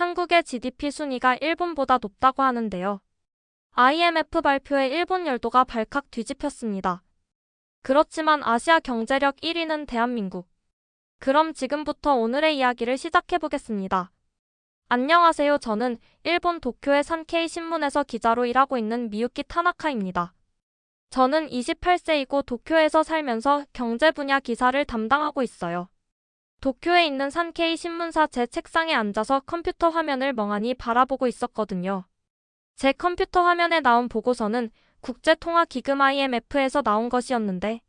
한국의 GDP 순위가 일본보다 높다고 하는데요. IMF 발표에 일본 열도가 발칵 뒤집혔습니다. 그렇지만 아시아 경제력 1위는 대한민국. 그럼 지금부터 오늘의 이야기를 시작해보겠습니다. 안녕하세요. 저는 일본 도쿄의 산케이 신문에서 기자로 일하고 있는 미유키 타나카입니다. 저는 28세이고 도쿄에서 살면서 경제 분야 기사를 담당하고 있어요. 도쿄에 있는 산케이 신문사 제 책상에 앉아서 컴퓨터 화면을 멍하니 바라보고 있었거든요. 제 컴퓨터 화면에 나온 보고서는 국제통화기금 IMF에서 나온 것이었는데,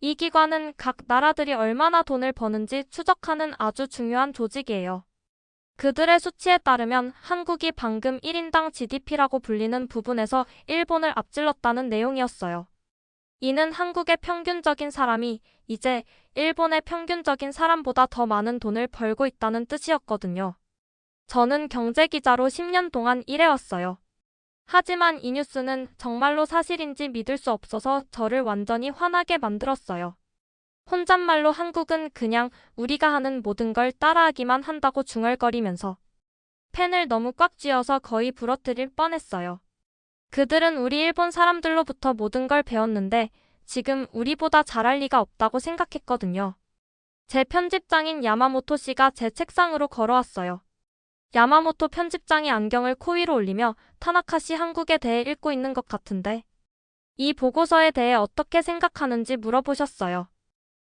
이 기관은 각 나라들이 얼마나 돈을 버는지 추적하는 아주 중요한 조직이에요. 그들의 수치에 따르면 한국이 방금 1인당 GDP라고 불리는 부분에서 일본을 앞질렀다는 내용이었어요. 이는 한국의 평균적인 사람이 이제 일본의 평균적인 사람보다 더 많은 돈을 벌고 있다는 뜻이었거든요. 저는 경제기자로 10년 동안 일해왔어요. 하지만 이 뉴스는 정말로 사실인지 믿을 수 없어서 저를 완전히 화나게 만들었어요. 혼잣말로 한국은 그냥 우리가 하는 모든 걸 따라하기만 한다고 중얼거리면서 펜을 너무 꽉 쥐어서 거의 부러뜨릴 뻔했어요. 그들은 우리 일본 사람들로부터 모든 걸 배웠는데 지금 우리보다 잘할 리가 없다고 생각했거든요. 제 편집장인 야마모토 씨가 제 책상으로 걸어왔어요. 야마모토 편집장이 안경을 코 위로 올리며 타나카 씨 한국에 대해 읽고 있는 것 같은데 이 보고서에 대해 어떻게 생각하는지 물어보셨어요.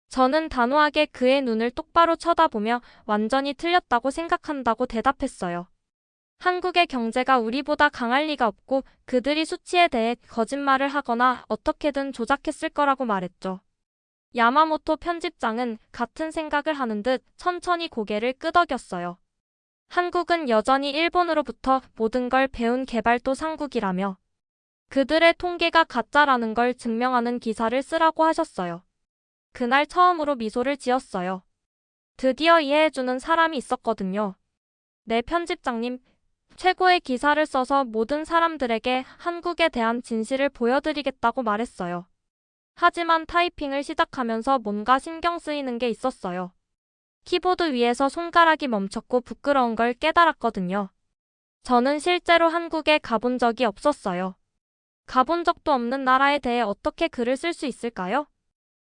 저는 단호하게 그의 눈을 똑바로 쳐다보며 완전히 틀렸다고 생각한다고 대답했어요. 한국의 경제가 우리보다 강할 리가 없고 그들이 수치에 대해 거짓말을 하거나 어떻게든 조작했을 거라고 말했죠. 야마모토 편집장은 같은 생각을 하는 듯 천천히 고개를 끄덕였어요. 한국은 여전히 일본으로부터 모든 걸 배운 개발도 상국이라며 그들의 통계가 가짜라는 걸 증명하는 기사를 쓰라고 하셨어요. 그날 처음으로 미소를 지었어요. 드디어 이해해주는 사람이 있었거든요. 네, 편집장님, 최고의 기사를 써서 모든 사람들에게 한국에 대한 진실을 보여드리겠다고 말했어요. 하지만 타이핑을 시작하면서 뭔가 신경 쓰이는 게 있었어요. 키보드 위에서 손가락이 멈췄고 부끄러운 걸 깨달았거든요. 저는 실제로 한국에 가본 적이 없었어요. 가본 적도 없는 나라에 대해 어떻게 글을 쓸 수 있을까요?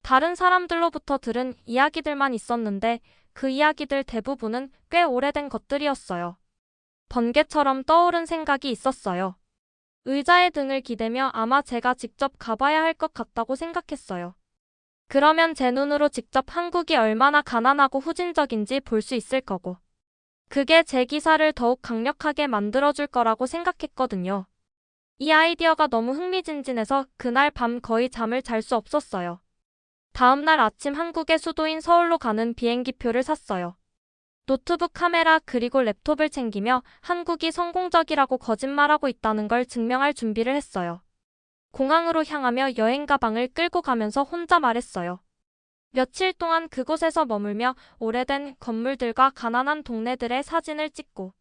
다른 사람들로부터 들은 이야기들만 있었는데 그 이야기들 대부분은 꽤 오래된 것들이었어요. 번개처럼 떠오른 생각이 있었어요. 의자에 등을 기대며 아마 제가 직접 가봐야 할 것 같다고 생각했어요. 그러면 제 눈으로 직접 한국이 얼마나 가난하고 후진적인지 볼 수 있을 거고. 그게 제 기사를 더욱 강력하게 만들어줄 거라고 생각했거든요. 이 아이디어가 너무 흥미진진해서 그날 밤 거의 잠을 잘 수 없었어요. 다음날 아침 한국의 수도인 서울로 가는 비행기표를 샀어요. 노트북 카메라 그리고 랩톱을 챙기며 한국이 성공적이라고 거짓말하고 있다는 걸 증명할 준비를 했어요. 공항으로 향하며 여행 가방을 끌고 가면서 혼자 말했어요. 며칠 동안 그곳에서 머물며 오래된 건물들과 가난한 동네들의 사진을 찍고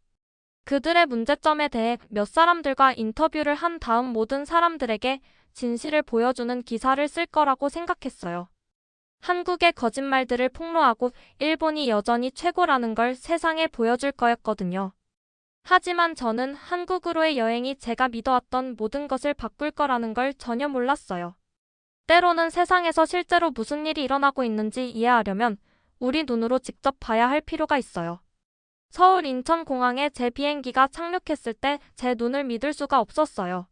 그들의 문제점에 대해 몇 사람들과 인터뷰를 한 다음 모든 사람들에게 진실을 보여주는 기사를 쓸 거라고 생각했어요. 한국의 거짓말들을 폭로하고 일본이 여전히 최고라는 걸 세상에 보여줄 거였거든요. 하지만 저는 한국으로의 여행이 제가 믿어왔던 모든 것을 바꿀 거라는 걸 전혀 몰랐어요. 때로는 세상에서 실제로 무슨 일이 일어나고 있는지 이해하려면 우리 눈으로 직접 봐야 할 필요가 있어요. 서울 인천공항에 제 비행기가 착륙했을 때 제 눈을 믿을 수가 없었어요.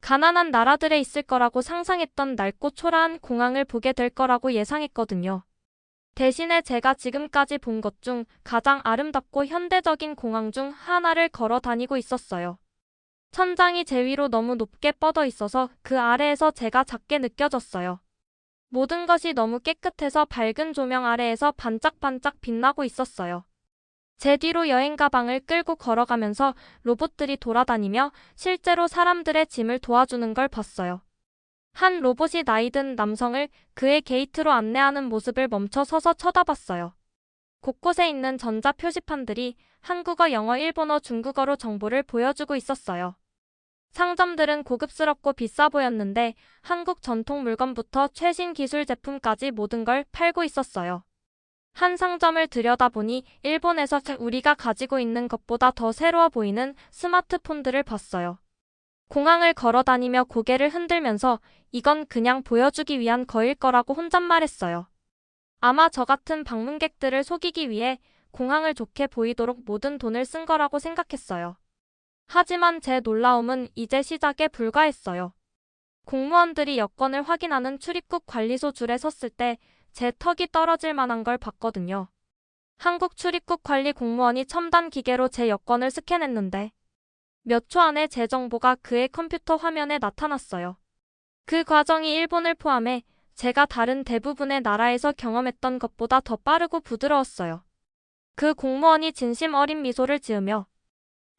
가난한 나라들에 있을 거라고 상상했던 낡고 초라한 공항을 보게 될 거라고 예상했거든요. 대신에 제가 지금까지 본 것 중 가장 아름답고 현대적인 공항 중 하나를 걸어 다니고 있었어요. 천장이 제 위로 너무 높게 뻗어 있어서 그 아래에서 제가 작게 느껴졌어요. 모든 것이 너무 깨끗해서 밝은 조명 아래에서 반짝반짝 빛나고 있었어요. 제 뒤로 여행 가방을 끌고 걸어가면서 로봇들이 돌아다니며 실제로 사람들의 짐을 도와주는 걸 봤어요. 한 로봇이 나이든 남성을 그의 게이트로 안내하는 모습을 멈춰 서서 쳐다봤어요. 곳곳에 있는 전자 표시판들이 한국어, 영어, 일본어, 중국어로 정보를 보여주고 있었어요. 상점들은 고급스럽고 비싸 보였는데 한국 전통 물건부터 최신 기술 제품까지 모든 걸 팔고 있었어요. 한 상점을 들여다보니 일본에서 우리가 가지고 있는 것보다 더 새로워 보이는 스마트폰들을 봤어요. 공항을 걸어 다니며 고개를 흔들면서 이건 그냥 보여주기 위한 거일 거라고 혼잣말했어요. 아마 저 같은 방문객들을 속이기 위해 공항을 좋게 보이도록 모든 돈을 쓴 거라고 생각했어요. 하지만 제 놀라움은 이제 시작에 불과했어요. 공무원들이 여권을 확인하는 출입국 관리소 줄에 섰을 때 제 턱이 떨어질 만한 걸 봤거든요. 한국 출입국 관리 공무원이 첨단 기계로 제 여권을 스캔했는데 몇 초 안에 제 정보가 그의 컴퓨터 화면에 나타났어요. 그 과정이 일본을 포함해 제가 다른 대부분의 나라에서 경험했던 것보다 더 빠르고 부드러웠어요. 그 공무원이 진심 어린 미소를 지으며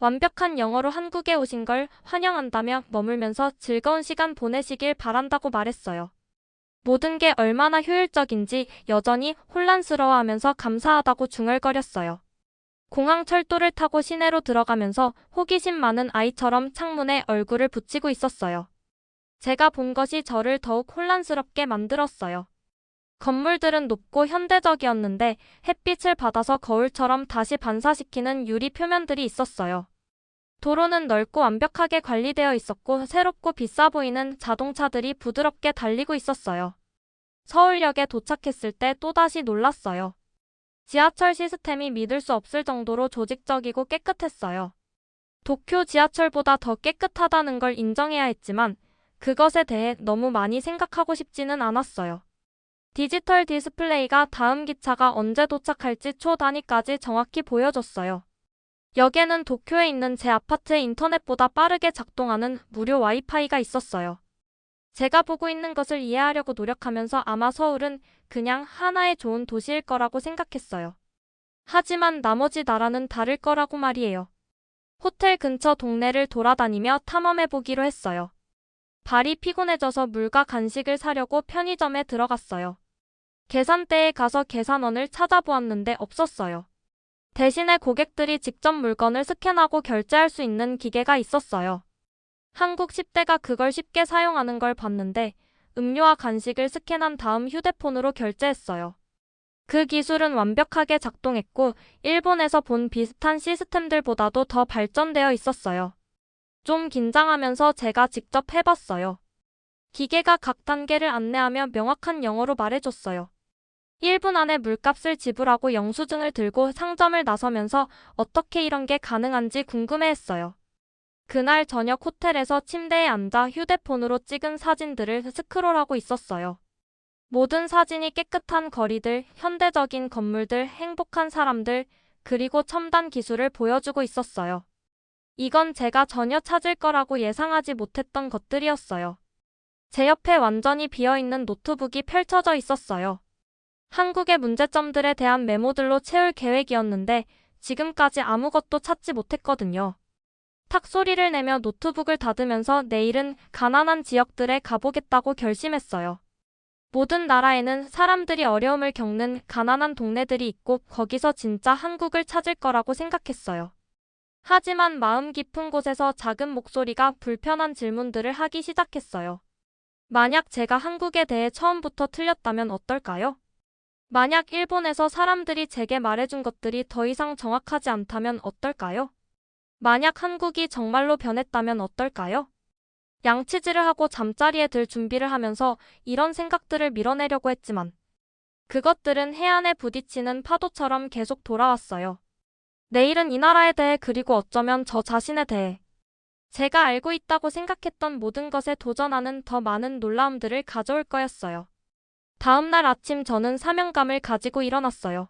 완벽한 영어로 한국에 오신 걸 환영한다며 머물면서 즐거운 시간 보내시길 바란다고 말했어요. 모든 게 얼마나 효율적인지 여전히 혼란스러워하면서 감사하다고 중얼거렸어요. 공항 철도를 타고 시내로 들어가면서 호기심 많은 아이처럼 창문에 얼굴을 붙이고 있었어요. 제가 본 것이 저를 더욱 혼란스럽게 만들었어요. 건물들은 높고 현대적이었는데 햇빛을 받아서 거울처럼 다시 반사시키는 유리 표면들이 있었어요. 도로는 넓고 완벽하게 관리되어 있었고 새롭고 비싸 보이는 자동차들이 부드럽게 달리고 있었어요. 서울역에 도착했을 때 또다시 놀랐어요. 지하철 시스템이 믿을 수 없을 정도로 조직적이고 깨끗했어요. 도쿄 지하철보다 더 깨끗하다는 걸 인정해야 했지만 그것에 대해 너무 많이 생각하고 싶지는 않았어요. 디지털 디스플레이가 다음 기차가 언제 도착할지 초 단위까지 정확히 보여줬어요. 역에는 도쿄에 있는 제 아파트의 인터넷보다 빠르게 작동하는 무료 와이파이가 있었어요. 제가 보고 있는 것을 이해하려고 노력하면서 아마 서울은 그냥 하나의 좋은 도시일 거라고 생각했어요. 하지만 나머지 나라는 다를 거라고 말이에요. 호텔 근처 동네를 돌아다니며 탐험해보기로 했어요. 발이 피곤해져서 물과 간식을 사려고 편의점에 들어갔어요. 계산대에 가서 계산원을 찾아보았는데 없었어요. 대신에 고객들이 직접 물건을 스캔하고 결제할 수 있는 기계가 있었어요. 한국 10대가 그걸 쉽게 사용하는 걸 봤는데 음료와 간식을 스캔한 다음 휴대폰으로 결제했어요. 그 기술은 완벽하게 작동했고 일본에서 본 비슷한 시스템들보다도 더 발전되어 있었어요. 좀 긴장하면서 제가 직접 해봤어요. 기계가 각 단계를 안내하며 명확한 영어로 말해줬어요. 1분 안에 물값을 지불하고 영수증을 들고 상점을 나서면서 어떻게 이런 게 가능한지 궁금해했어요. 그날 저녁 호텔에서 침대에 앉아 휴대폰으로 찍은 사진들을 스크롤하고 있었어요. 모든 사진이 깨끗한 거리들, 현대적인 건물들, 행복한 사람들, 그리고 첨단 기술을 보여주고 있었어요. 이건 제가 전혀 찾을 거라고 예상하지 못했던 것들이었어요. 제 옆에 완전히 비어있는 노트북이 펼쳐져 있었어요. 한국의 문제점들에 대한 메모들로 채울 계획이었는데 지금까지 아무것도 찾지 못했거든요. 탁 소리를 내며 노트북을 닫으면서 내일은 가난한 지역들에 가보겠다고 결심했어요. 모든 나라에는 사람들이 어려움을 겪는 가난한 동네들이 있고 거기서 진짜 한국을 찾을 거라고 생각했어요. 하지만 마음 깊은 곳에서 작은 목소리가 불편한 질문들을 하기 시작했어요. 만약 제가 한국에 대해 처음부터 틀렸다면 어떨까요? 만약 일본에서 사람들이 제게 말해준 것들이 더 이상 정확하지 않다면 어떨까요? 만약 한국이 정말로 변했다면 어떨까요? 양치질을 하고 잠자리에 들 준비를 하면서 이런 생각들을 밀어내려고 했지만 그것들은 해안에 부딪히는 파도처럼 계속 돌아왔어요. 내일은 이 나라에 대해 그리고 어쩌면 저 자신에 대해 제가 알고 있다고 생각했던 모든 것에 도전하는 더 많은 놀라움들을 가져올 거였어요. 다음 날 아침 저는 사명감을 가지고 일어났어요.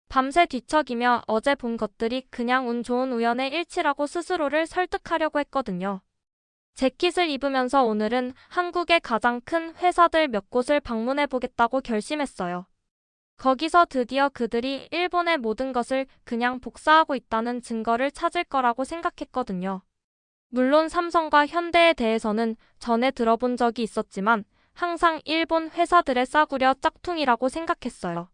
밤새 뒤척이며 어제 본 것들이 그냥 운 좋은 우연의 일치라고 스스로를 설득하려고 했거든요. 재킷을 입으면서 오늘은 한국의 가장 큰 회사들 몇 곳을 방문해 보겠다고 결심했어요. 거기서 드디어 그들이 일본의 모든 것을 그냥 복사하고 있다는 증거를 찾을 거라고 생각했거든요. 물론 삼성과 현대에 대해서는 전에 들어본 적이 있었지만 항상 일본 회사들의 싸구려 짝퉁이라고 생각했어요.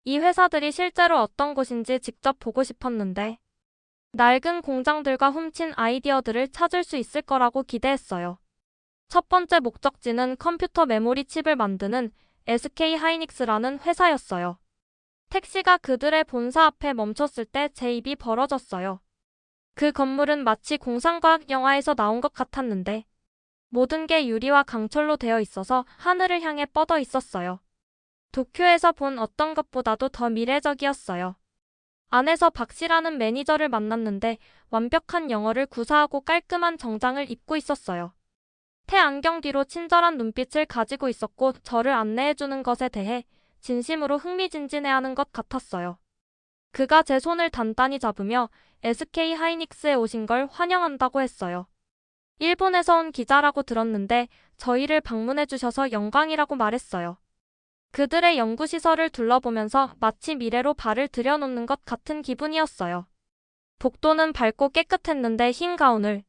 이 회사들이 실제로 어떤 곳인지 직접 보고 싶었는데 낡은 공장들과 훔친 아이디어들을 찾을 수 있을 거라고 기대했어요. 첫 번째 목적지는 컴퓨터 메모리 칩을 만드는 SK 하이닉스라는 회사였어요. 택시가 그들의 본사 앞에 멈췄을 때 제 입이 벌어졌어요. 그 건물은 마치 공상과학 영화에서 나온 것 같았는데 모든 게 유리와 강철로 되어 있어서 하늘을 향해 뻗어 있었어요. 도쿄에서 본 어떤 것보다도 더 미래적이었어요. 안에서 박 씨라는 매니저를 만났는데 완벽한 영어를 구사하고 깔끔한 정장을 입고 있었어요. 태안경 뒤로 친절한 눈빛을 가지고 있었고 저를 안내해주는 것에 대해 진심으로 흥미진진해하는 것 같았어요. 그가 제 손을 단단히 잡으며 SK 하이닉스에 오신 걸 환영한다고 했어요. 일본에서 온 기자라고 들었는데 저희를 방문해주셔서 영광이라고 말했어요. 그들의 연구시설을 둘러보면서 마치 미래로 발을 들여놓는 것 같은 기분이었어요. 복도는 밝고 깨끗했는데 흰 가운을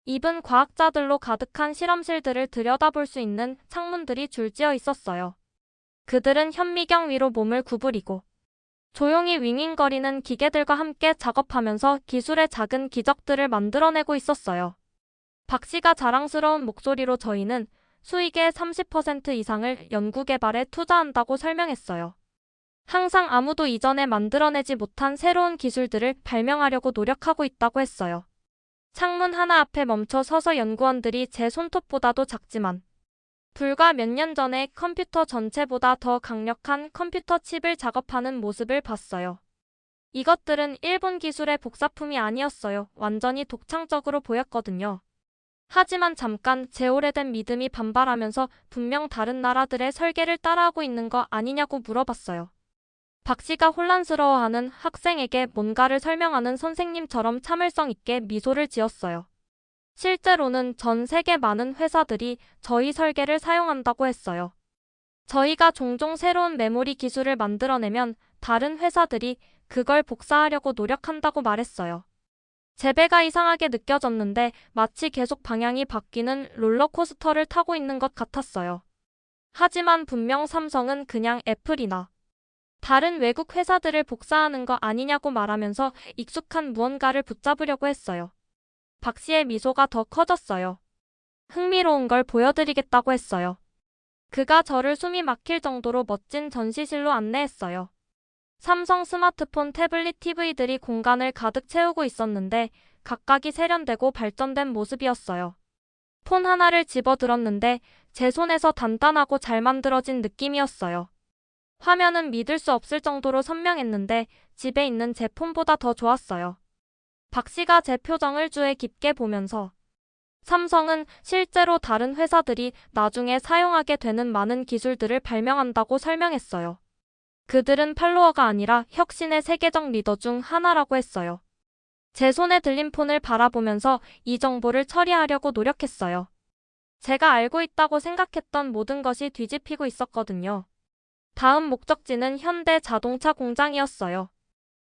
입은 과학자들로 가득한 실험실들을 들여다볼 수 있는 창문들이 줄지어 있었어요. 그들은 현미경 위로 몸을 구부리고 조용히 윙윙거리는 기계들과 함께 작업하면서 기술의 작은 기적들을 만들어내고 있었어요. 박 씨가 자랑스러운 목소리로 저희는 수익의 30% 이상을 연구개발에 투자한다고 설명했어요. 항상 아무도 이전에 만들어내지 못한 새로운 기술들을 발명하려고 노력하고 있다고 했어요. 창문 하나 앞에 멈춰 서서 연구원들이 제 손톱보다도 작지만 불과 몇 년 전에 컴퓨터 전체보다 더 강력한 컴퓨터 칩을 작업하는 모습을 봤어요. 이것들은 일본 기술의 복사품이 아니었어요. 완전히 독창적으로 보였거든요. 하지만 잠깐 제 오래된 믿음이 반발하면서 분명 다른 나라들의 설계를 따라하고 있는 거 아니냐고 물어봤어요. 박 씨가 혼란스러워하는 학생에게 뭔가를 설명하는 선생님처럼 참을성 있게 미소를 지었어요. 실제로는 전 세계 많은 회사들이 저희 설계를 사용한다고 했어요. 저희가 종종 새로운 메모리 기술을 만들어내면 다른 회사들이 그걸 복사하려고 노력한다고 말했어요. 제 배가 이상하게 느껴졌는데 마치 계속 방향이 바뀌는 롤러코스터를 타고 있는 것 같았어요. 하지만 분명 삼성은 그냥 애플이나 다른 외국 회사들을 복사하는 거 아니냐고 말하면서 익숙한 무언가를 붙잡으려고 했어요. 박 씨의 미소가 더 커졌어요. 흥미로운 걸 보여드리겠다고 했어요. 그가 저를 숨이 막힐 정도로 멋진 전시실로 안내했어요. 삼성 스마트폰, 태블릿 TV들이 공간을 가득 채우고 있었는데 각각이 세련되고 발전된 모습이었어요. 폰 하나를 집어들었는데 제 손에서 단단하고 잘 만들어진 느낌이었어요. 화면은 믿을 수 없을 정도로 선명했는데 집에 있는 제 폰보다 더 좋았어요. 박 씨가 제 표정을 주의 깊게 보면서 삼성은 실제로 다른 회사들이 나중에 사용하게 되는 많은 기술들을 발명한다고 설명했어요. 그들은 팔로워가 아니라 혁신의 세계적 리더 중 하나라고 했어요. 제 손에 들린 폰을 바라보면서 이 정보를 처리하려고 노력했어요. 제가 알고 있다고 생각했던 모든 것이 뒤집히고 있었거든요. 다음 목적지는 현대 자동차 공장이었어요.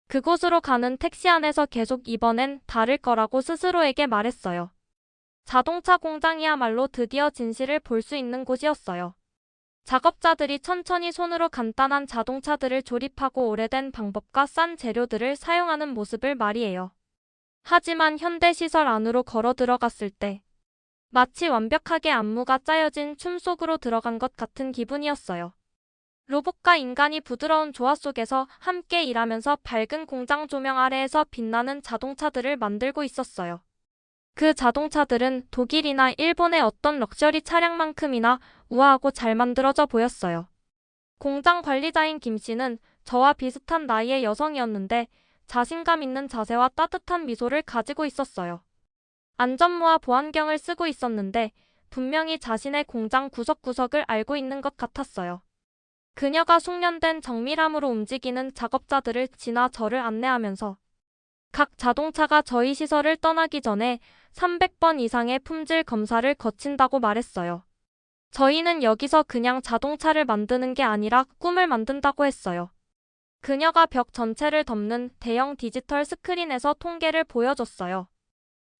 그곳으로 가는 택시 안에서 계속 이번엔 다를 거라고 스스로에게 말했어요. 자동차 공장이야말로 드디어 진실을 볼 수 있는 곳이었어요. 작업자들이 천천히 손으로 간단한 자동차들을 조립하고 오래된 방법과 싼 재료들을 사용하는 모습을 말이에요. 하지만 현대 시설 안으로 걸어 들어갔을 때 마치 완벽하게 안무가 짜여진 춤 속으로 들어간 것 같은 기분이었어요. 로봇과 인간이 부드러운 조화 속에서 함께 일하면서 밝은 공장 조명 아래에서 빛나는 자동차들을 만들고 있었어요. 그 자동차들은 독일이나 일본의 어떤 럭셔리 차량만큼이나 우아하고 잘 만들어져 보였어요. 공장 관리자인 김 씨는 저와 비슷한 나이의 여성이었는데 자신감 있는 자세와 따뜻한 미소를 가지고 있었어요. 안전모와 보안경을 쓰고 있었는데 분명히 자신의 공장 구석구석을 알고 있는 것 같았어요. 그녀가 숙련된 정밀함으로 움직이는 작업자들을 지나 저를 안내하면서 각 자동차가 저희 시설을 떠나기 전에 300번 이상의 품질 검사를 거친다고 말했어요. 저희는 여기서 그냥 자동차를 만드는 게 아니라 꿈을 만든다고 했어요. 그녀가 벽 전체를 덮는 대형 디지털 스크린에서 통계를 보여줬어요.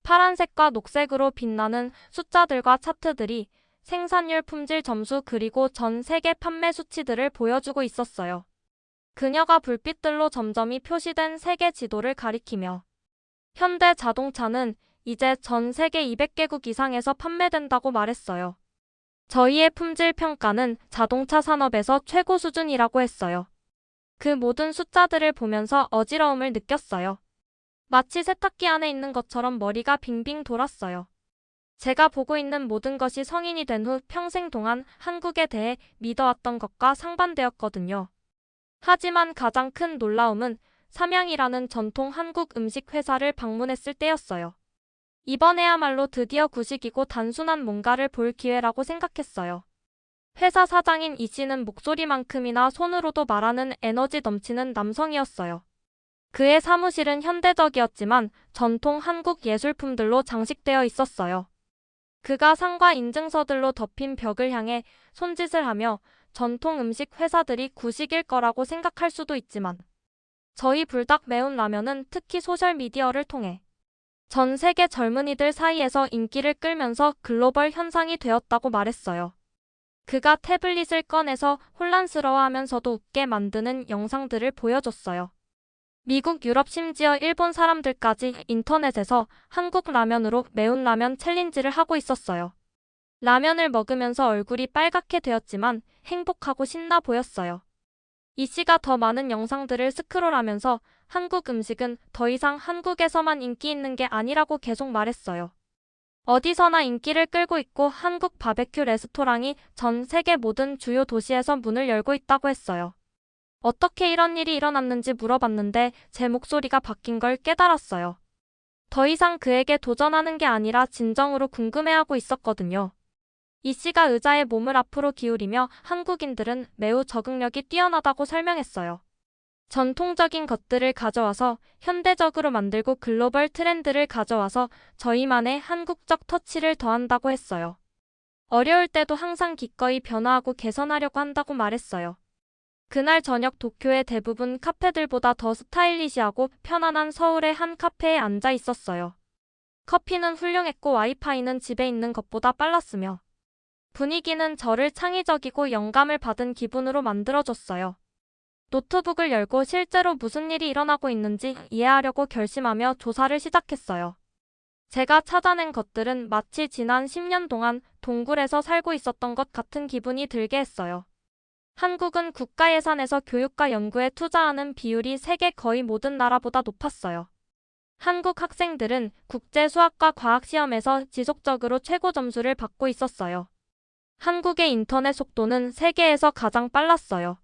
파란색과 녹색으로 빛나는 숫자들과 차트들이 생산율, 품질 점수 그리고 전 세계 판매 수치들을 보여주고 있었어요. 그녀가 불빛들로 점점이 표시된 세계 지도를 가리키며 현대 자동차는 이제 전 세계 200개국 이상에서 판매된다고 말했어요. 저희의 품질 평가는 자동차 산업에서 최고 수준이라고 했어요. 그 모든 숫자들을 보면서 어지러움을 느꼈어요. 마치 세탁기 안에 있는 것처럼 머리가 빙빙 돌았어요. 제가 보고 있는 모든 것이 성인이 된 후 평생 동안 한국에 대해 믿어왔던 것과 상반되었거든요. 하지만 가장 큰 놀라움은 삼양이라는 전통 한국 음식 회사를 방문했을 때였어요. 이번에야말로 드디어 구식이고 단순한 뭔가를 볼 기회라고 생각했어요. 회사 사장인 이 씨는 목소리만큼이나 손으로도 말하는 에너지 넘치는 남성이었어요. 그의 사무실은 현대적이었지만 전통 한국 예술품들로 장식되어 있었어요. 그가 상과 인증서들로 덮인 벽을 향해 손짓을 하며 전통 음식 회사들이 구식일 거라고 생각할 수도 있지만 저희 불닭 매운 라면은 특히 소셜미디어를 통해 전 세계 젊은이들 사이에서 인기를 끌면서 글로벌 현상이 되었다고 말했어요. 그가 태블릿을 꺼내서 혼란스러워하면서도 웃게 만드는 영상들을 보여줬어요. 미국, 유럽, 심지어 일본 사람들까지 인터넷에서 한국 라면으로 매운 라면 챌린지를 하고 있었어요. 라면을 먹으면서 얼굴이 빨갛게 되었지만 행복하고 신나 보였어요. 이 씨가 더 많은 영상들을 스크롤하면서 한국 음식은 더 이상 한국에서만 인기 있는 게 아니라고 계속 말했어요. 어디서나 인기를 끌고 있고 한국 바베큐 레스토랑이 전 세계 모든 주요 도시에서 문을 열고 있다고 했어요. 어떻게 이런 일이 일어났는지 물어봤는데 제 목소리가 바뀐 걸 깨달았어요. 더 이상 그에게 도전하는 게 아니라 진정으로 궁금해하고 있었거든요. 이 씨가 의자에 몸을 앞으로 기울이며 한국인들은 매우 적응력이 뛰어나다고 설명했어요. 전통적인 것들을 가져와서 현대적으로 만들고 글로벌 트렌드를 가져와서 저희만의 한국적 터치를 더한다고 했어요. 어려울 때도 항상 기꺼이 변화하고 개선하려고 한다고 말했어요. 그날 저녁 도쿄의 대부분 카페들보다 더 스타일리시하고 편안한 서울의 한 카페에 앉아 있었어요. 커피는 훌륭했고 와이파이는 집에 있는 것보다 빨랐으며 분위기는 저를 창의적이고 영감을 받은 기분으로 만들어줬어요. 노트북을 열고 실제로 무슨 일이 일어나고 있는지 이해하려고 결심하며 조사를 시작했어요. 제가 찾아낸 것들은 마치 지난 10년 동안 동굴에서 살고 있었던 것 같은 기분이 들게 했어요. 한국은 국가 예산에서 교육과 연구에 투자하는 비율이 세계 거의 모든 나라보다 높았어요. 한국 학생들은 국제 수학과 과학 시험에서 지속적으로 최고 점수를 받고 있었어요. 한국의 인터넷 속도는 세계에서 가장 빨랐어요.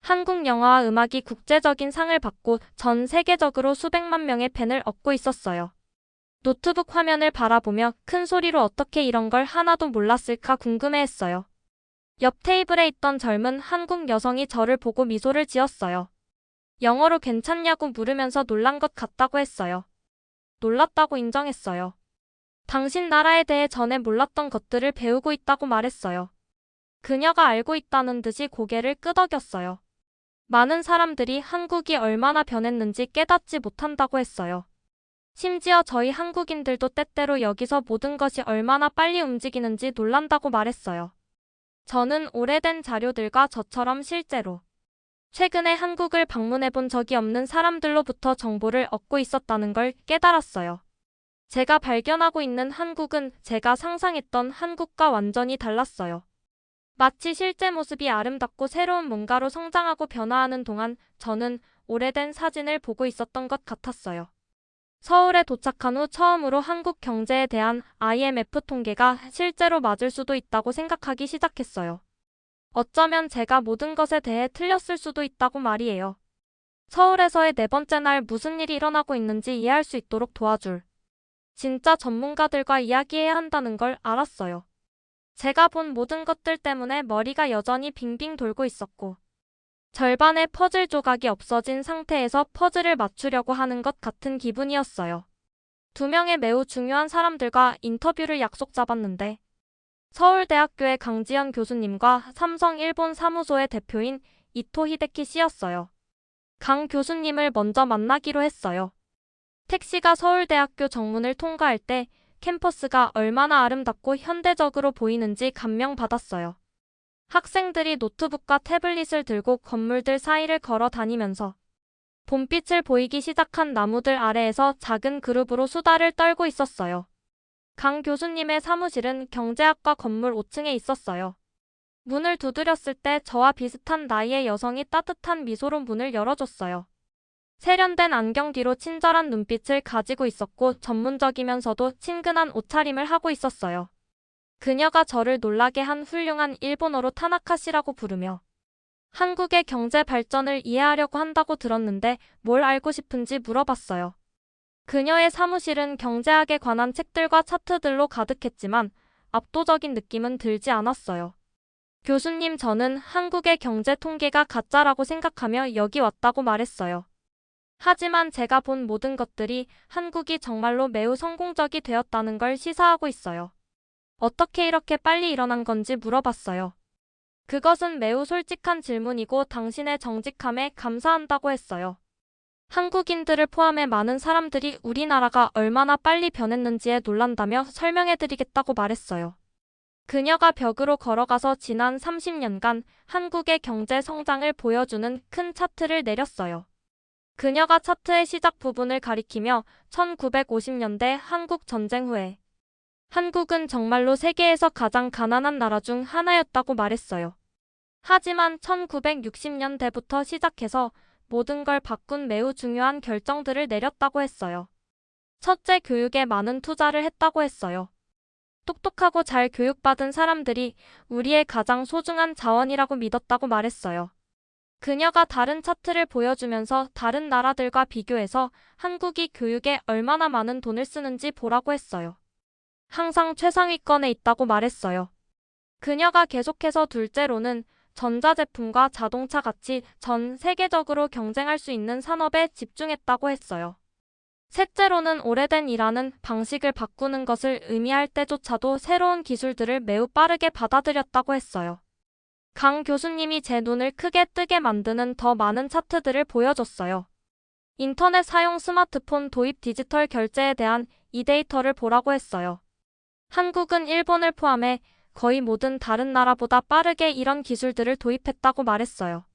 한국 영화와 음악이 국제적인 상을 받고 전 세계적으로 수백만 명의 팬을 얻고 있었어요. 노트북 화면을 바라보며 큰 소리로 어떻게 이런 걸 하나도 몰랐을까 궁금해했어요. 옆 테이블에 있던 젊은 한국 여성이 저를 보고 미소를 지었어요. 영어로 괜찮냐고 물으면서 놀란 것 같다고 했어요. 놀랐다고 인정했어요. 당신 나라에 대해 전에 몰랐던 것들을 배우고 있다고 말했어요. 그녀가 알고 있다는 듯이 고개를 끄덕였어요. 많은 사람들이 한국이 얼마나 변했는지 깨닫지 못한다고 했어요. 심지어 저희 한국인들도 때때로 여기서 모든 것이 얼마나 빨리 움직이는지 놀란다고 말했어요. 저는 오래된 자료들과 저처럼 실제로 최근에 한국을 방문해 본 적이 없는 사람들로부터 정보를 얻고 있었다는 걸 깨달았어요. 제가 발견하고 있는 한국은 제가 상상했던 한국과 완전히 달랐어요. 마치 실제 모습이 아름답고 새로운 뭔가로 성장하고 변화하는 동안 저는 오래된 사진을 보고 있었던 것 같았어요. 서울에 도착한 후 처음으로 한국 경제에 대한 IMF 통계가 실제로 맞을 수도 있다고 생각하기 시작했어요. 어쩌면 제가 모든 것에 대해 틀렸을 수도 있다고 말이에요. 서울에서의 네 번째 날 무슨 일이 일어나고 있는지 이해할 수 있도록 도와줄 진짜 전문가들과 이야기해야 한다는 걸 알았어요. 제가 본 모든 것들 때문에 머리가 여전히 빙빙 돌고 있었고 절반의 퍼즐 조각이 없어진 상태에서 퍼즐을 맞추려고 하는 것 같은 기분이었어요. 2명의 매우 중요한 사람들과 인터뷰를 약속 잡았는데 서울대학교의 강지연 교수님과 삼성 일본 사무소의 대표인 이토 히데키 씨였어요. 강 교수님을 먼저 만나기로 했어요. 택시가 서울대학교 정문을 통과할 때 캠퍼스가 얼마나 아름답고 현대적으로 보이는지 감명받았어요. 학생들이 노트북과 태블릿을 들고 건물들 사이를 걸어 다니면서 봄빛을 보이기 시작한 나무들 아래에서 작은 그룹으로 수다를 떨고 있었어요. 강 교수님의 사무실은 경제학과 건물 5층에 있었어요. 문을 두드렸을 때 저와 비슷한 나이의 여성이 따뜻한 미소로 문을 열어줬어요. 세련된 안경 뒤로 친절한 눈빛을 가지고 있었고 전문적이면서도 친근한 옷차림을 하고 있었어요. 그녀가 저를 놀라게 한 훌륭한 일본어로 타나카시라고 부르며 한국의 경제 발전을 이해하려고 한다고 들었는데 뭘 알고 싶은지 물어봤어요. 그녀의 사무실은 경제학에 관한 책들과 차트들로 가득했지만 압도적인 느낌은 들지 않았어요. 교수님, 저는 한국의 경제 통계가 가짜라고 생각하며 여기 왔다고 말했어요. 하지만 제가 본 모든 것들이 한국이 정말로 매우 성공적이 되었다는 걸 시사하고 있어요. 어떻게 이렇게 빨리 일어난 건지 물어봤어요. 그것은 매우 솔직한 질문이고 당신의 정직함에 감사한다고 했어요. 한국인들을 포함해 많은 사람들이 우리나라가 얼마나 빨리 변했는지에 놀란다며 설명해드리겠다고 말했어요. 그녀가 벽으로 걸어가서 지난 30년간 한국의 경제 성장을 보여주는 큰 차트를 내렸어요. 그녀가 차트의 시작 부분을 가리키며 1950년대 한국 전쟁 후에 한국은 정말로 세계에서 가장 가난한 나라 중 하나였다고 말했어요. 하지만 1960년대부터 시작해서 모든 걸 바꾼 매우 중요한 결정들을 내렸다고 했어요. 첫째, 교육에 많은 투자를 했다고 했어요. 똑똑하고 잘 교육받은 사람들이 우리의 가장 소중한 자원이라고 믿었다고 말했어요. 그녀가 다른 차트를 보여주면서 다른 나라들과 비교해서 한국이 교육에 얼마나 많은 돈을 쓰는지 보라고 했어요. 항상 최상위권에 있다고 말했어요. 그녀가 계속해서 둘째로는 전자제품과 자동차 같이 전 세계적으로 경쟁할 수 있는 산업에 집중했다고 했어요. 셋째로는 오래된 일하는 방식을 바꾸는 것을 의미할 때조차도 새로운 기술들을 매우 빠르게 받아들였다고 했어요. 강 교수님이 제 눈을 크게 뜨게 만드는 더 많은 차트들을 보여줬어요. 인터넷 사용, 스마트폰 도입, 디지털 결제에 대한 이 데이터를 보라고 했어요. 한국은 일본을 포함해 거의 모든 다른 나라보다 빠르게 이런 기술들을 도입했다고 말했어요.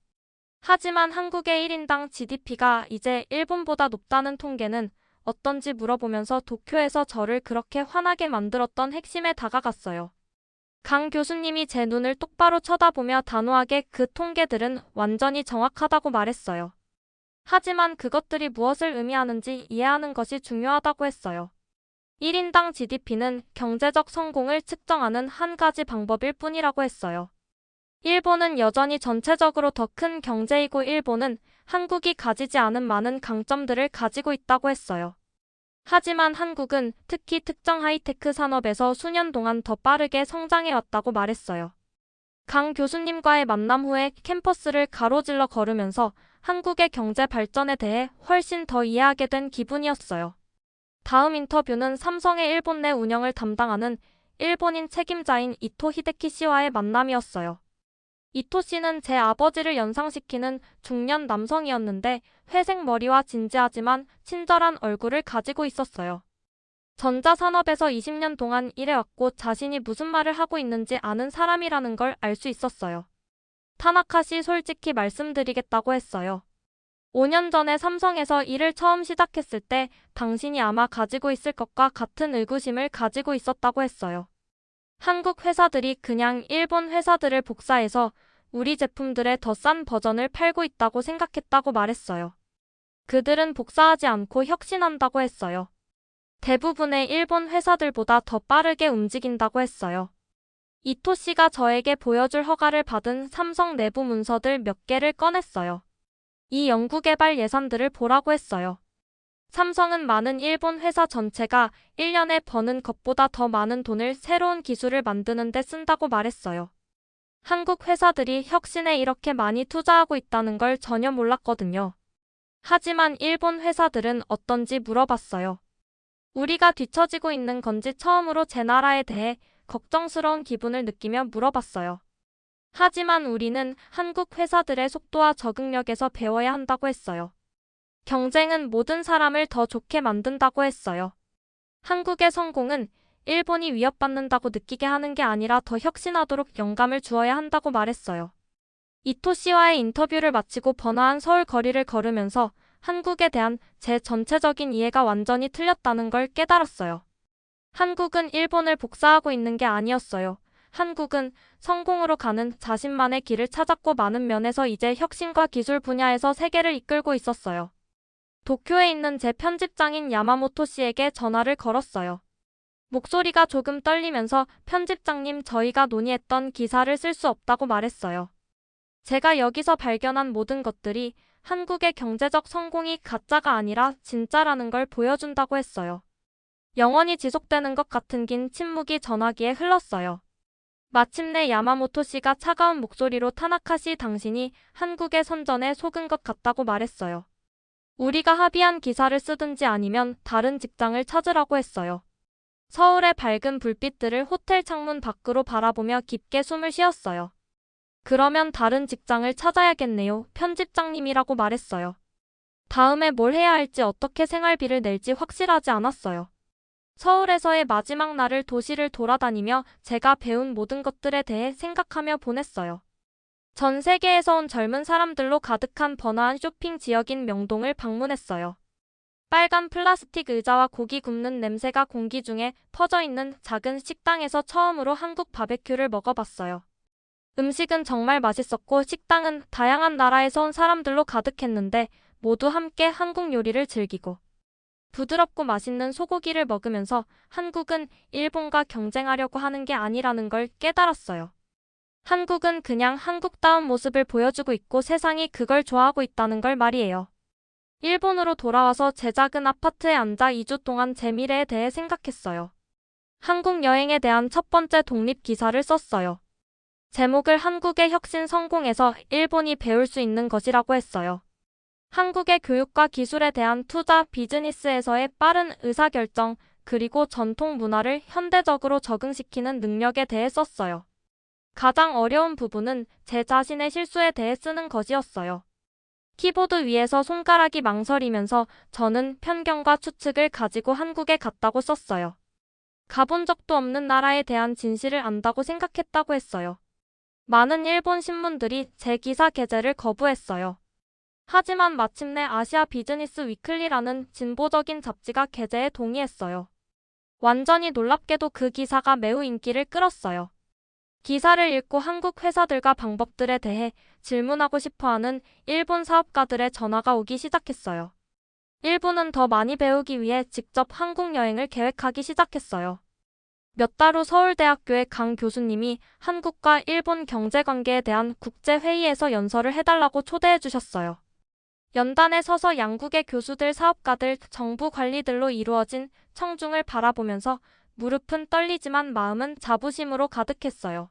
하지만 한국의 1인당 GDP가 이제 일본보다 높다는 통계는 어떤지 물어보면서 도쿄에서 저를 그렇게 화나게 만들었던 핵심에 다가갔어요. 강 교수님이 제 눈을 똑바로 쳐다보며 단호하게 그 통계들은 완전히 정확하다고 말했어요. 하지만 그것들이 무엇을 의미하는지 이해하는 것이 중요하다고 했어요. 1인당 GDP는 경제적 성공을 측정하는 한 가지 방법일 뿐이라고 했어요. 일본은 여전히 전체적으로 더 큰 경제이고 일본은 한국이 가지지 않은 많은 강점들을 가지고 있다고 했어요. 하지만 한국은 특히 특정 하이테크 산업에서 수년 동안 더 빠르게 성장해왔다고 말했어요. 강 교수님과의 만남 후에 캠퍼스를 가로질러 걸으면서 한국의 경제 발전에 대해 훨씬 더 이해하게 된 기분이었어요. 다음 인터뷰는 삼성의 일본 내 운영을 담당하는 일본인 책임자인 이토 히데키 씨와의 만남이었어요. 이토 씨는 제 아버지를 연상시키는 중년 남성이었는데 회색 머리와 진지하지만 친절한 얼굴을 가지고 있었어요. 전자산업에서 20년 동안 일해왔고 자신이 무슨 말을 하고 있는지 아는 사람이라는 걸 알 수 있었어요. 타나카 씨, 솔직히 말씀드리겠다고 했어요. 5년 전에 삼성에서 일을 처음 시작했을 때 당신이 아마 가지고 있을 것과 같은 의구심을 가지고 있었다고 했어요. 한국 회사들이 그냥 일본 회사들을 복사해서 우리 제품들의 더 싼 버전을 팔고 있다고 생각했다고 말했어요. 그들은 복사하지 않고 혁신한다고 했어요. 대부분의 일본 회사들보다 더 빠르게 움직인다고 했어요. 이토 씨가 저에게 보여줄 허가를 받은 삼성 내부 문서들 몇 개를 꺼냈어요. 이 연구개발 예산들을 보라고 했어요. 삼성은 많은 일본 회사 전체가 1년에 버는 것보다 더 많은 돈을 새로운 기술을 만드는 데 쓴다고 말했어요. 한국 회사들이 혁신에 이렇게 많이 투자하고 있다는 걸 전혀 몰랐거든요. 하지만 일본 회사들은 어떤지 물어봤어요. 우리가 뒤처지고 있는 건지 처음으로 제 나라에 대해 걱정스러운 기분을 느끼며 물어봤어요. 하지만 우리는 한국 회사들의 속도와 적응력에서 배워야 한다고 했어요. 경쟁은 모든 사람을 더 좋게 만든다고 했어요. 한국의 성공은 일본이 위협받는다고 느끼게 하는 게 아니라 더 혁신하도록 영감을 주어야 한다고 말했어요. 이토 씨와의 인터뷰를 마치고 번화한 서울 거리를 걸으면서 한국에 대한 제 전체적인 이해가 완전히 틀렸다는 걸 깨달았어요. 한국은 일본을 복사하고 있는 게 아니었어요. 한국은 성공으로 가는 자신만의 길을 찾았고 많은 면에서 이제 혁신과 기술 분야에서 세계를 이끌고 있었어요. 도쿄에 있는 제 편집장인 야마모토 씨에게 전화를 걸었어요. 목소리가 조금 떨리면서 편집장님 저희가 논의했던 기사를 쓸 수 없다고 말했어요. 제가 여기서 발견한 모든 것들이 한국의 경제적 성공이 가짜가 아니라 진짜라는 걸 보여준다고 했어요. 영원히 지속되는 것 같은 긴 침묵이 전화기에 흘렀어요. 마침내 야마모토 씨가 차가운 목소리로 타나카 씨 당신이 한국의 선전에 속은 것 같다고 말했어요. 우리가 합의한 기사를 쓰든지 아니면 다른 직장을 찾으라고 했어요. 서울의 밝은 불빛들을 호텔 창문 밖으로 바라보며 깊게 숨을 쉬었어요. 그러면 다른 직장을 찾아야겠네요. 편집장님이라고 말했어요. 다음에 뭘 해야 할지 어떻게 생활비를 낼지 확실하지 않았어요. 서울에서의 마지막 날을 도시를 돌아다니며 제가 배운 모든 것들에 대해 생각하며 보냈어요. 전 세계에서 온 젊은 사람들로 가득한 번화한 쇼핑 지역인 명동을 방문했어요. 빨간 플라스틱 의자와 고기 굽는 냄새가 공기 중에 퍼져 있는 작은 식당에서 처음으로 한국 바베큐를 먹어봤어요. 음식은 정말 맛있었고 식당은 다양한 나라에서 온 사람들로 가득했는데 모두 함께 한국 요리를 즐기고 부드럽고 맛있는 소고기를 먹으면서 한국은 일본과 경쟁하려고 하는 게 아니라는 걸 깨달았어요. 한국은 그냥 한국다운 모습을 보여주고 있고 세상이 그걸 좋아하고 있다는 걸 말이에요. 일본으로 돌아와서 제 작은 아파트에 앉아 2주 동안 제 미래에 대해 생각했어요. 한국 여행에 대한 첫 번째 독립 기사를 썼어요. 제목을 한국의 혁신 성공에서 일본이 배울 수 있는 것이라고 했어요. 한국의 교육과 기술에 대한 투자, 비즈니스에서의 빠른 의사결정, 그리고 전통 문화를 현대적으로 적응시키는 능력에 대해 썼어요. 가장 어려운 부분은 제 자신의 실수에 대해 쓰는 것이었어요. 키보드 위에서 손가락이 망설이면서 저는 편견과 추측을 가지고 한국에 갔다고 썼어요. 가본 적도 없는 나라에 대한 진실을 안다고 생각했다고 했어요. 많은 일본 신문들이 제 기사 게재를 거부했어요. 하지만 마침내 아시아 비즈니스 위클리라는 진보적인 잡지가 게재에 동의했어요. 완전히 놀랍게도 그 기사가 매우 인기를 끌었어요. 기사를 읽고 한국 회사들과 방법들에 대해 질문하고 싶어하는 일본 사업가들의 전화가 오기 시작했어요. 일부는 더 많이 배우기 위해 직접 한국 여행을 계획하기 시작했어요. 몇 달 후 서울대학교의 강 교수님이 한국과 일본 경제관계에 대한 국제회의에서 연설을 해달라고 초대해 주셨어요. 연단에 서서 양국의 교수들, 사업가들, 정부 관리들로 이루어진 청중을 바라보면서 무릎은 떨리지만 마음은 자부심으로 가득했어요.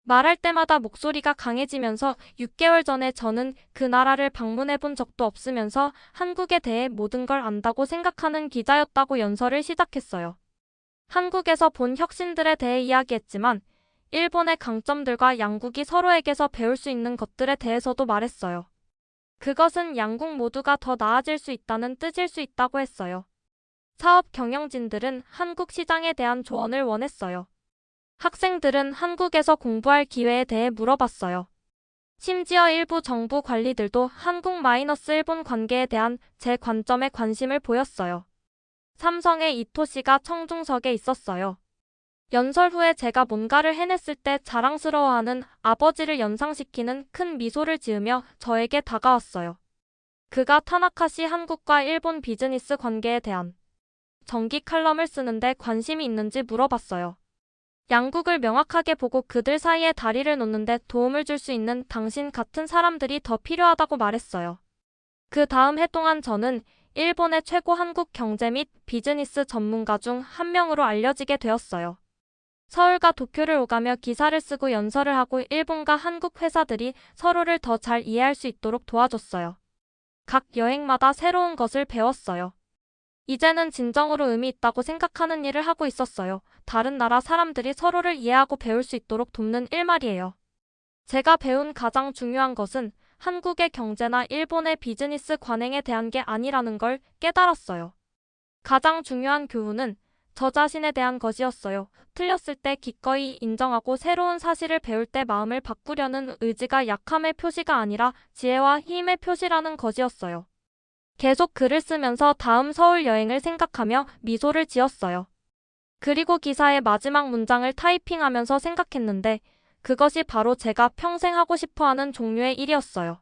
말할 때마다 목소리가 강해지면서 6개월 전에 저는 그 나라를 방문해 본 적도 없으면서 한국에 대해 모든 걸 안다고 생각하는 기자였다고 연설을 시작했어요. 한국에서 본 혁신들에 대해 이야기했지만 일본의 강점들과 양국이 서로에게서 배울 수 있는 것들에 대해서도 말했어요. 그것은 양국 모두가 더 나아질 수 있다는 뜻일 수 있다고 했어요. 사업 경영진들은 한국 시장에 대한 조언을 원했어요. 학생들은 한국에서 공부할 기회에 대해 물어봤어요. 심지어 일부 정부 관리들도 한국-일본 관계에 대한 제 관점에 관심을 보였어요. 삼성의 이토 씨가 청중석에 있었어요. 연설 후에 제가 뭔가를 해냈을 때 자랑스러워하는 아버지를 연상시키는 큰 미소를 지으며 저에게 다가왔어요. 그가 타나카 씨 한국과 일본 비즈니스 관계에 대한 정기 칼럼을 쓰는데 관심이 있는지 물어봤어요. 양국을 명확하게 보고 그들 사이에 다리를 놓는데 도움을 줄 수 있는 당신 같은 사람들이 더 필요하다고 말했어요. 그 다음 해 동안 저는 일본의 최고 한국 경제 및 비즈니스 전문가 중 한 명으로 알려지게 되었어요. 서울과 도쿄를 오가며 기사를 쓰고 연설을 하고 일본과 한국 회사들이 서로를 더 잘 이해할 수 있도록 도와줬어요. 각 여행마다 새로운 것을 배웠어요. 이제는 진정으로 의미 있다고 생각하는 일을 하고 있었어요. 다른 나라 사람들이 서로를 이해하고 배울 수 있도록 돕는 일 말이에요. 제가 배운 가장 중요한 것은 한국의 경제나 일본의 비즈니스 관행에 대한 게 아니라는 걸 깨달았어요. 가장 중요한 교훈은 저 자신에 대한 것이었어요. 틀렸을 때 기꺼이 인정하고 새로운 사실을 배울 때 마음을 바꾸려는 의지가 약함의 표시가 아니라 지혜와 힘의 표시라는 것이었어요. 계속 글을 쓰면서 다음 서울 여행을 생각하며 미소를 지었어요. 그리고 기사의 마지막 문장을 타이핑하면서 생각했는데 그것이 바로 제가 평생 하고 싶어 하는 종류의 일이었어요.